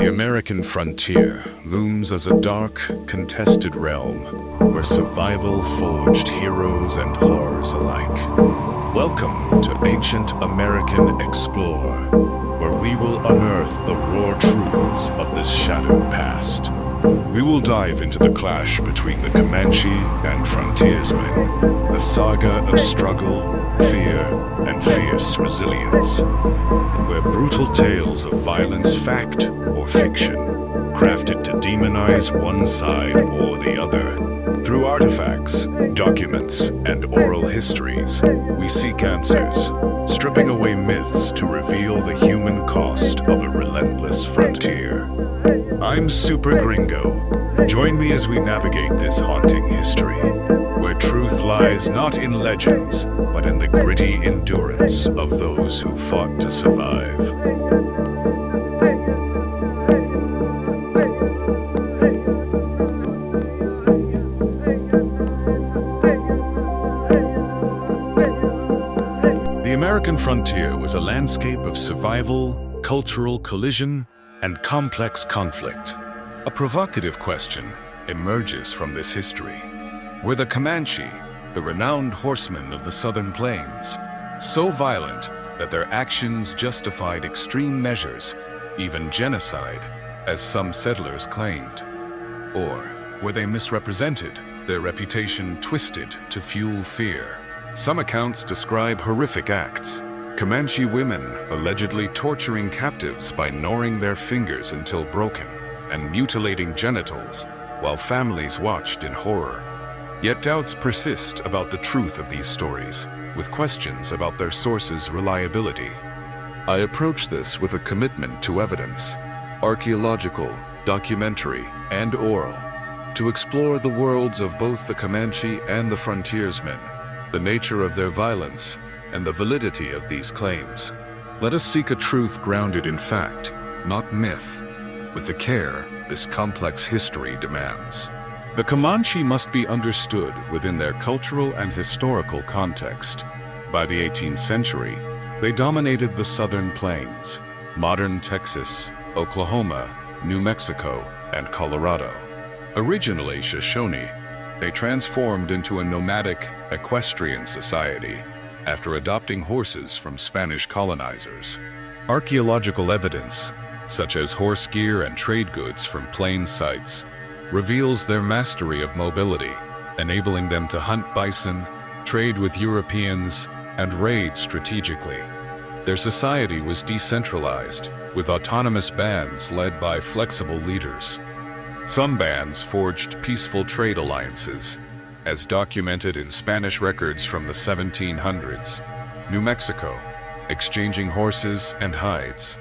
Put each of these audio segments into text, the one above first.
The American frontier looms as a dark, contested realm where survival forged heroes and horrors alike. Welcome to Ancient American Explore, where we will unearth the raw truths of this shadowed past. We will dive into the clash between the Comanche and frontiersmen, the saga of struggle, fear, and fierce resilience, where brutal tales of violence, fact or fiction, crafted to demonize one side or the other. Through artifacts, documents, and oral histories, we seek answers, stripping away myths to reveal the human cost of a relentless frontier. I'm Super Gringo. Join me as we navigate this haunting history, where truth lies not in legends, but in the gritty endurance of those who fought to survive. The American frontier was a landscape of survival, cultural collision, and complex conflict. A provocative question emerges from this history. Were the Comanche, the renowned horsemen of the southern plains, so violent that their actions justified extreme measures, even genocide, as some settlers claimed? Or were they misrepresented, their reputation twisted to fuel fear? Some accounts describe horrific acts. Comanche women allegedly torturing captives by gnawing their fingers until broken and mutilating genitals while families watched in horror. Yet doubts persist about the truth of these stories, with questions about their sources' reliability. I approach this with a commitment to evidence, archaeological, documentary, and oral, to explore the worlds of both the Comanche and the frontiersmen, the nature of their violence, and the validity of these claims. Let us seek a truth grounded in fact, not myth, with the care this complex history demands. The Comanche must be understood within their cultural and historical context. By the 18th century, they dominated the southern plains, modern Texas, Oklahoma, New Mexico, and Colorado. Originally Shoshone, they transformed into a nomadic, equestrian society after adopting horses from Spanish colonizers. Archaeological evidence, such as horse gear and trade goods from plain sites, reveals their mastery of mobility, enabling them to hunt bison, trade with Europeans, and raid strategically. Their society was decentralized, with autonomous bands led by flexible leaders. Some bands forged peaceful trade alliances, as documented in Spanish records from the 1700s. New Mexico, exchanging horses and hides.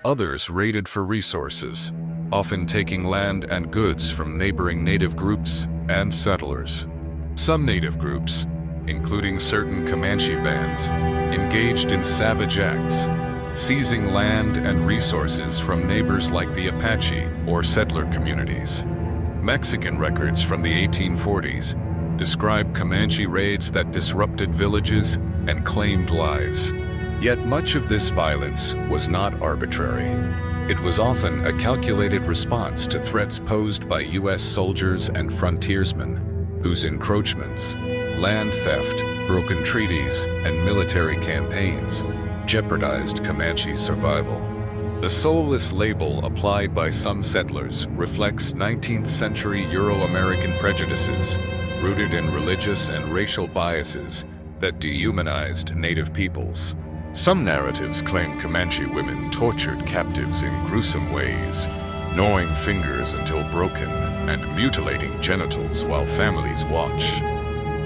Others raided for resources, often taking land and goods from neighboring native groups and settlers. Some native groups, including certain Comanche bands, engaged in savage acts, seizing land and resources from neighbors like the Apache or settler communities. Mexican records from the 1840s describe Comanche raids that disrupted villages and claimed lives. Yet much of this violence was not arbitrary. It was often a calculated response to threats posed by U.S. soldiers and frontiersmen, whose encroachments, land theft, broken treaties, and military campaigns jeopardized Comanche survival. The soulless label applied by some settlers reflects 19th century Euro-American prejudices rooted in religious and racial biases that dehumanized native peoples. Some narratives claim Comanche women tortured captives in gruesome ways, gnawing fingers until broken and mutilating genitals while families watched.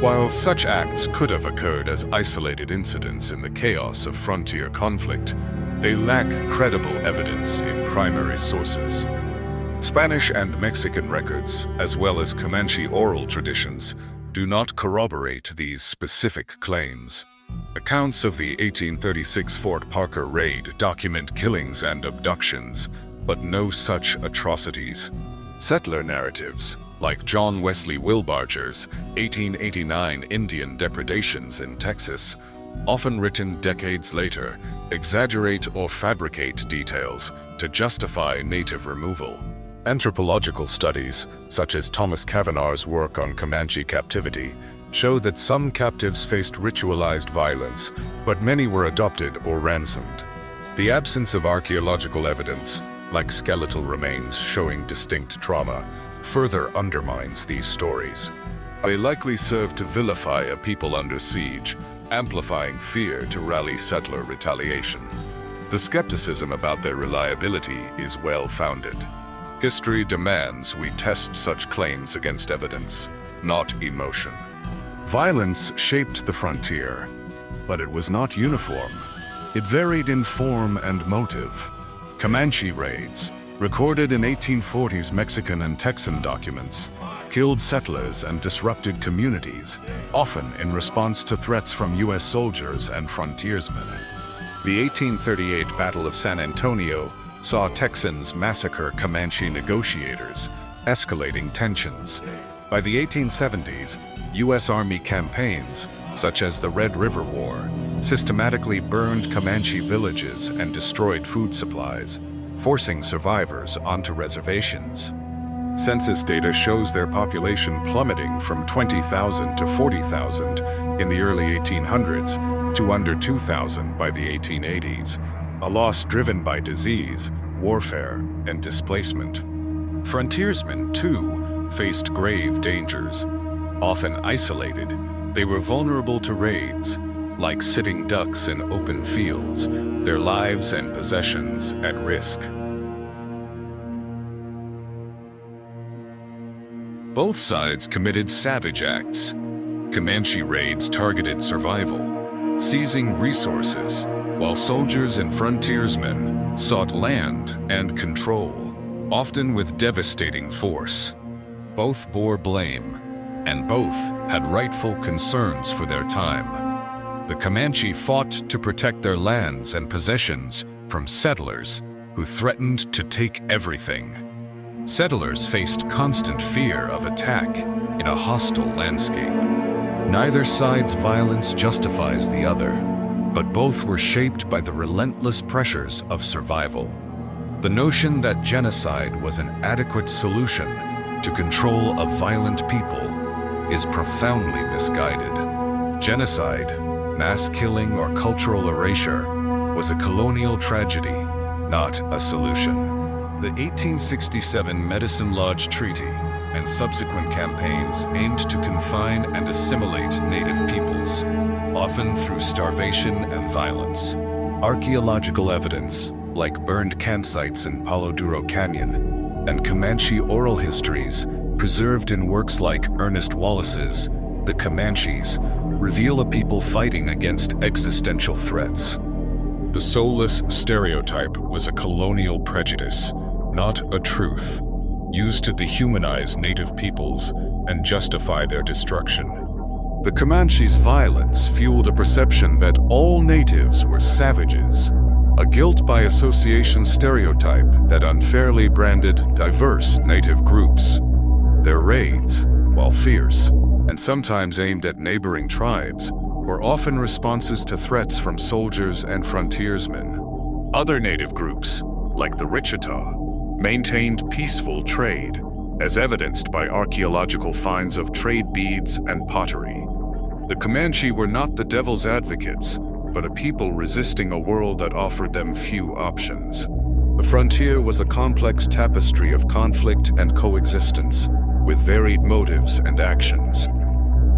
While such acts could have occurred as isolated incidents in the chaos of frontier conflict, they lack credible evidence in primary sources. Spanish and Mexican records, as well as Comanche oral traditions, do not corroborate these specific claims. Accounts of the 1836 Fort Parker raid document killings and abductions, but no such atrocities. Settler narratives, like John Wesley Wilbarger's 1889 Indian depredations in Texas, often written decades later, exaggerate or fabricate details to justify native removal. Anthropological studies, such as Thomas Cavanagh's work on Comanche captivity, show that some captives faced ritualized violence, but many were adopted or ransomed. The absence of archaeological evidence, like skeletal remains showing distinct trauma, further undermines these stories. They likely serve to vilify a people under siege, amplifying fear to rally settler retaliation. The skepticism about their reliability is well-founded. History demands we test such claims against evidence, not emotion. Violence shaped the frontier, but it was not uniform. It varied in form and motive. Comanche raids, recorded in 1840s Mexican and Texan documents, killed settlers and disrupted communities, often in response to threats from U.S. soldiers and frontiersmen. The 1838 Battle of San Antonio saw Texans massacre Comanche negotiators, escalating tensions. By the 1870s, U.S. Army campaigns, such as the Red River War, systematically burned Comanche villages and destroyed food supplies, forcing survivors onto reservations. Census data shows their population plummeting from 20,000 to 40,000 in the early 1800s to under 2,000 by the 1880s, a loss driven by disease, warfare, and displacement. Frontiersmen, too, faced grave dangers. Often isolated, they were vulnerable to raids, like sitting ducks in open fields, their lives and possessions at risk. Both sides committed savage acts. Comanche raids targeted survival, seizing resources, while soldiers and frontiersmen sought land and control, often with devastating force. Both bore blame, and both had rightful concerns for their time. The Comanche fought to protect their lands and possessions from settlers who threatened to take everything. Settlers faced constant fear of attack in a hostile landscape. Neither side's violence justifies the other, but both were shaped by the relentless pressures of survival. The notion that genocide was an adequate solution to control a violent people is profoundly misguided. Genocide, mass killing or cultural erasure, was a colonial tragedy, not a solution. The 1867 Medicine Lodge Treaty and subsequent campaigns aimed to confine and assimilate native peoples, often through starvation and violence. Archaeological evidence, like burned campsites in Palo Duro Canyon, and Comanche oral histories, preserved in works like Ernest Wallace's The Comanches, reveal a people fighting against existential threats. The soulless stereotype was a colonial prejudice, not a truth, used to dehumanize native peoples and justify their destruction. The Comanches' violence fueled a perception that all natives were savages, a guilt by association stereotype that unfairly branded diverse native groups. Their raids, while fierce, and sometimes aimed at neighboring tribes, were often responses to threats from soldiers and frontiersmen. Other native groups, like the Wichita, maintained peaceful trade, as evidenced by archaeological finds of trade beads and pottery. The Comanche were not the devil's advocates, but a people resisting a world that offered them few options. The frontier was a complex tapestry of conflict and coexistence, with varied motives and actions.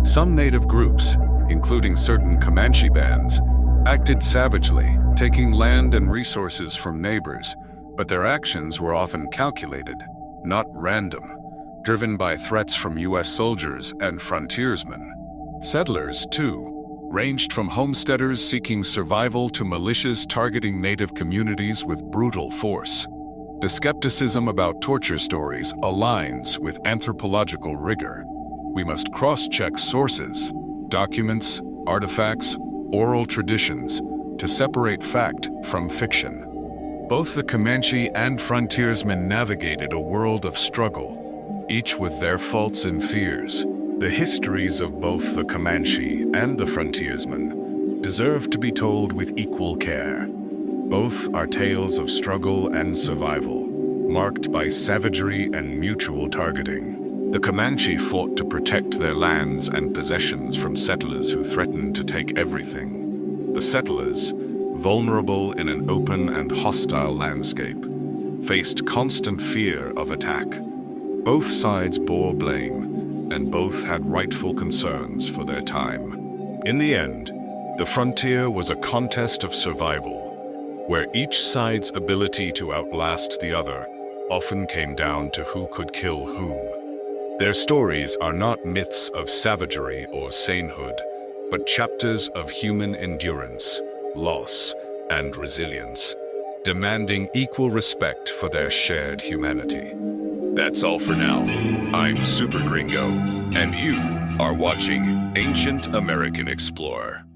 Some native groups, including certain Comanche bands, acted savagely, taking land and resources from neighbors, but their actions were often calculated, not random, driven by threats from U.S. soldiers and frontiersmen. Settlers, too, ranged from homesteaders seeking survival to militias targeting native communities with brutal force. The skepticism about torture stories aligns with anthropological rigor. We must cross-check sources, documents, artifacts, oral traditions, to separate fact from fiction. Both the Comanche and frontiersmen navigated a world of struggle, each with their faults and fears. The histories of both the Comanche and the frontiersmen deserve to be told with equal care. Both are tales of struggle and survival, marked by savagery and mutual targeting. The Comanche fought to protect their lands and possessions from settlers who threatened to take everything. The settlers, vulnerable in an open and hostile landscape, faced constant fear of attack. Both sides bore blame, and both had rightful concerns for their time. In the end, the frontier was a contest of survival, where each side's ability to outlast the other often came down to who could kill whom. Their stories are not myths of savagery or sainthood, but chapters of human endurance, loss, and resilience, demanding equal respect for their shared humanity. That's all for now. I'm Super Gringo, and you are watching Ancient American Explorer.